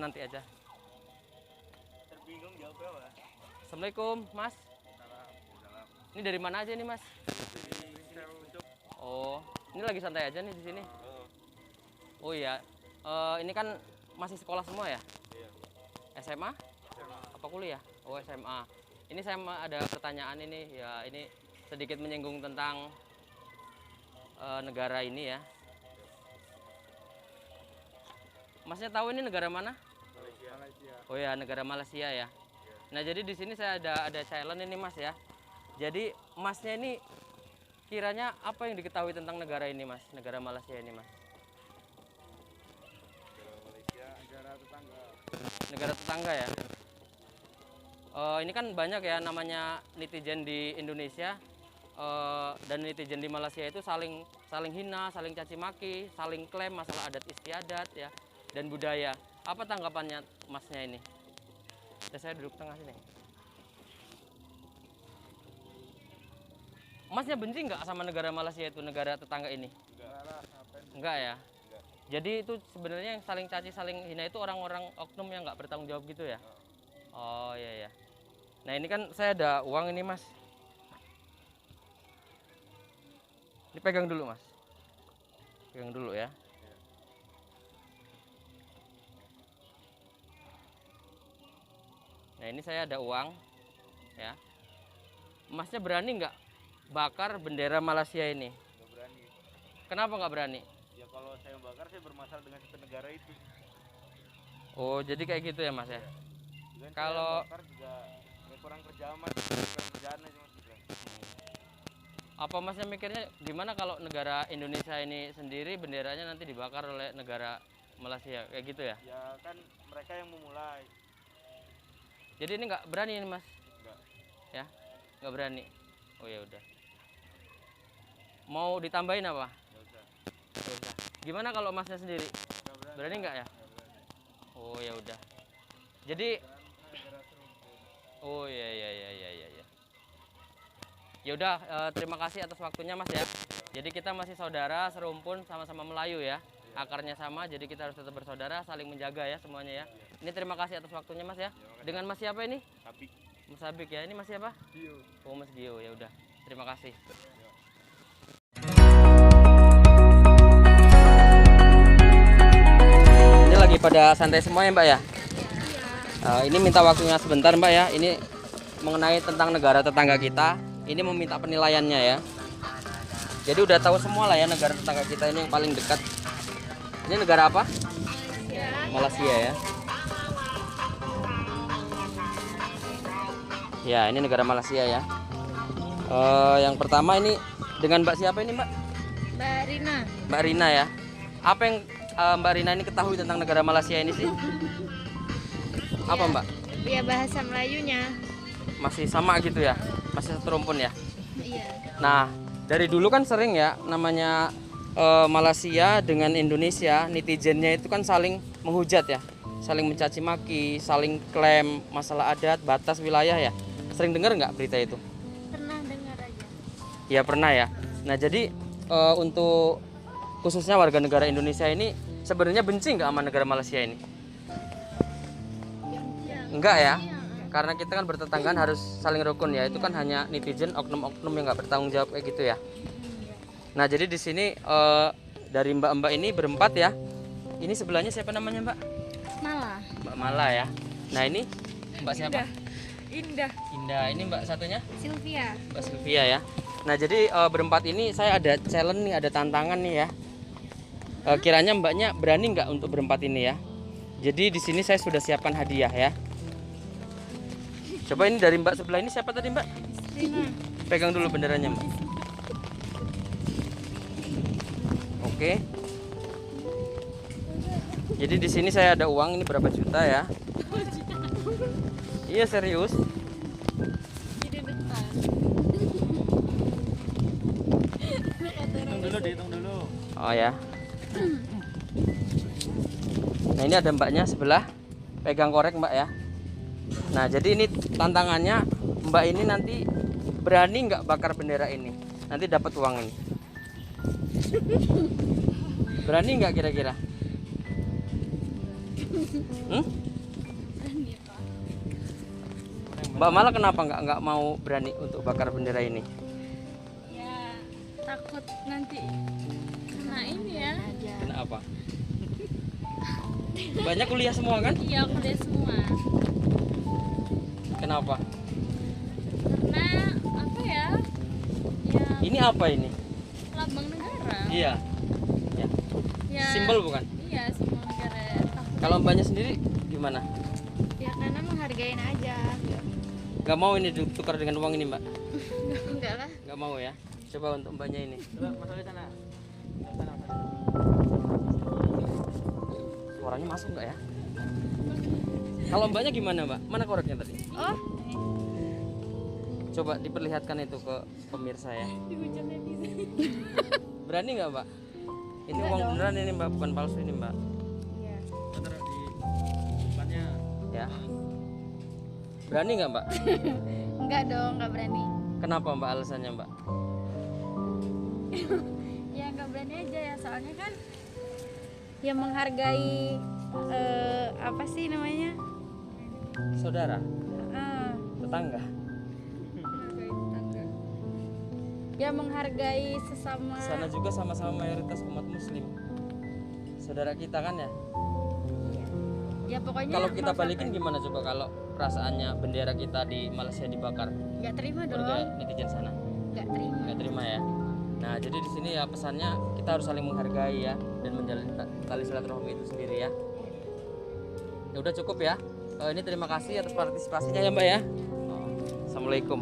nanti aja. Terbingung jawabnya apa? Assalamualaikum Mas. Ini dari mana aja nih Mas? Oh, ini lagi santai aja nih di sini. Oh iya, ini kan masih sekolah semua ya? Iya. SMA? Apa kuliah? Oh SMA. Ini saya ada pertanyaan ini ya, ini sedikit menyinggung tentang negara ini ya. Masnya tahu ini negara mana? Malaysia. Oh ya, negara Malaysia ya. Nah jadi di sini saya ada challenge ini Mas ya. Jadi Masnya ini kiranya apa yang diketahui tentang negara ini Mas? Negara Malaysia ini Mas? Malaysia negara tetangga. Negara tetangga ya. Ini kan banyak ya namanya netizen di Indonesia dan netizen di Malaysia itu saling hina, saling caci maki, saling klaim masalah adat istiadat ya dan budaya. Apa tanggapannya Masnya ini? Dan saya duduk tengah sini. Masnya benci nggak sama negara Malaysia itu, negara tetangga ini? Enggak ya. Jadi itu sebenarnya yang saling caci, saling hina itu orang-orang oknum yang nggak bertanggung jawab gitu ya? Oh iya ya. Nah ini kan saya ada uang ini Mas. Ini pegang dulu Mas. Pegang dulu ya. Nah ini saya ada uang ya. Masnya berani nggak bakar bendera Malaysia ini? Nggak berani. Kenapa nggak berani? Ya kalau saya bakar saya bermasalah dengan satu negara itu. Oh jadi kayak gitu ya Mas ya? Dengan Kalau- saya bakar juga ya kurang kerjaan mas, kurang kerjaan aja mas juga. Apa Masnya mikirnya gimana kalau negara Indonesia ini sendiri benderanya nanti dibakar oleh negara Malaysia kayak gitu ya? Ya kan mereka yang memulai. Jadi ini nggak berani ini Mas? Enggak. Ya, nggak berani. Oh ya udah. Mau ditambahin apa? Nggak usah. Nggak usah. Gimana kalau Masnya sendiri? Nggak berani. Berani nggak ya? Nggak berani. Oh ya udah. Jadi, Dan negara serumpun. oh ya. Ya udah, terima kasih atas waktunya Mas ya. Jadi kita masih saudara serumpun, sama-sama Melayu ya. Akarnya sama, jadi kita harus tetap bersaudara, saling menjaga ya semuanya ya. Ini terima kasih atas waktunya Mas ya. Dengan Mas siapa ini? Tapi Mas Habik ya. Ini Mas siapa? Dio. Oh Mas Gio, ya udah. Terima kasih. Ini lagi pada santai semua ya Mbak ya? Ini minta waktunya sebentar Mbak ya. Ini mengenai tentang negara tetangga kita. Ini meminta penilaiannya ya. Jadi udah tahu semua lah ya negara tetangga kita ini yang paling dekat. Ini negara apa? Malaysia ya. Ya ini negara Malaysia ya. Yang pertama ini dengan Mbak siapa ini Mbak? Mbak Rina. Mbak Rina ya. Apa yang Mbak Rina ini ketahui tentang negara Malaysia ini sih? Apa Mbak? Ya bahasa Melayunya. Masih sama gitu ya? Masih satu rumpun ya? Iya. Nah, dari dulu kan sering ya namanya Malaysia dengan Indonesia, netizennya itu kan saling menghujat ya, saling mencaci maki, saling klaim masalah adat, batas wilayah ya. Sering dengar nggak berita itu? Pernah dengar aja. Ya pernah ya. Nah jadi untuk khususnya warga negara Indonesia ini sebenarnya benci nggak sama negara Malaysia ini? Enggak ya? Karena kita kan bertetanggaan harus saling rukun ya. Itu kan hanya netizen oknum-oknum yang nggak bertanggung jawab kayak gitu ya. Nah jadi di sini dari mbak-mbak ini berempat ya. Ini sebelahnya siapa namanya Mbak? Malah. Mbak Mala ya. Nah ini Mbak siapa? Indah. Indah. Ini Mbak satunya? Sylvia. Mbak Sylvia ya. Nah jadi berempat ini saya ada challenge nih, ada tantangan nih ya. Kiranya Mbaknya berani nggak untuk berempat ini ya? Jadi di sini saya sudah siapkan hadiah ya. Coba ini dari Mbak sebelah ini siapa tadi Mbak? Rina. Pegang dulu benderanya Mbak. Oke. Jadi di sini saya ada uang ini berapa juta ya? Iya serius. Di depan. Dihitung dulu. Oh ya. Nah ini ada Mbaknya sebelah. Pegang korek Mbak ya. Nah jadi ini tantangannya Mbak ini nanti berani nggak bakar bendera ini? Nanti dapat uang ini. Berani nggak kira-kira? Hmm? Berani Pak. Mbak Mala kenapa nggak mau berani untuk bakar bendera ini? Ya takut nanti kena ini ya. Kenapa? Banyak kuliah semua kan? Iya kuliah semua. Kenapa? Karena apa ya? Ya Ini apa ini? lambang negara. Iya. Ya. Ya, Simbol bukan? Iya simbol negara. Takut Kalau mbaknya sendiri gimana? ya karena menghargain aja. Gak mau ini ditukar dengan uang ini mbak? Enggak lah. Gak mau ya? Coba untuk mbaknya ini. Coba masuk di sana. Sana. Suaranya masuk nggak ya? Kalau mbaknya gimana mbak? Mana koreknya tadi? Oh, Coba diperlihatkan itu ke pemirsa ya. dihujat netizen. Berani nggak mbak? Ini Enggak uang dong. beneran ini mbak, bukan palsu ini mbak. Iya. Taruh di depannya. Ya. Berani nggak mbak? Enggak dong, enggak berani. Kenapa mbak alasannya mbak? Ya enggak berani aja ya, soalnya kan ya menghargai apa sih namanya? Saudara, Eh, tetangga. menghargai tetangga. Ya menghargai sesama. Sana juga sama-sama mayoritas umat muslim. Saudara kita kan ya. Ya pokoknya Kalau kita masyarakat- balikin gimana coba kalau perasaannya bendera kita di Malaysia dibakar? nggak terima dong. Warga netizen sana Nggak terima. nggak terima ya. Nah jadi di sini ya pesannya kita harus saling menghargai ya dan menjalin tali silaturahmi itu sendiri ya. Ya udah cukup ya. Ini terima kasih atas partisipasinya ya mbak ya. Assalamualaikum.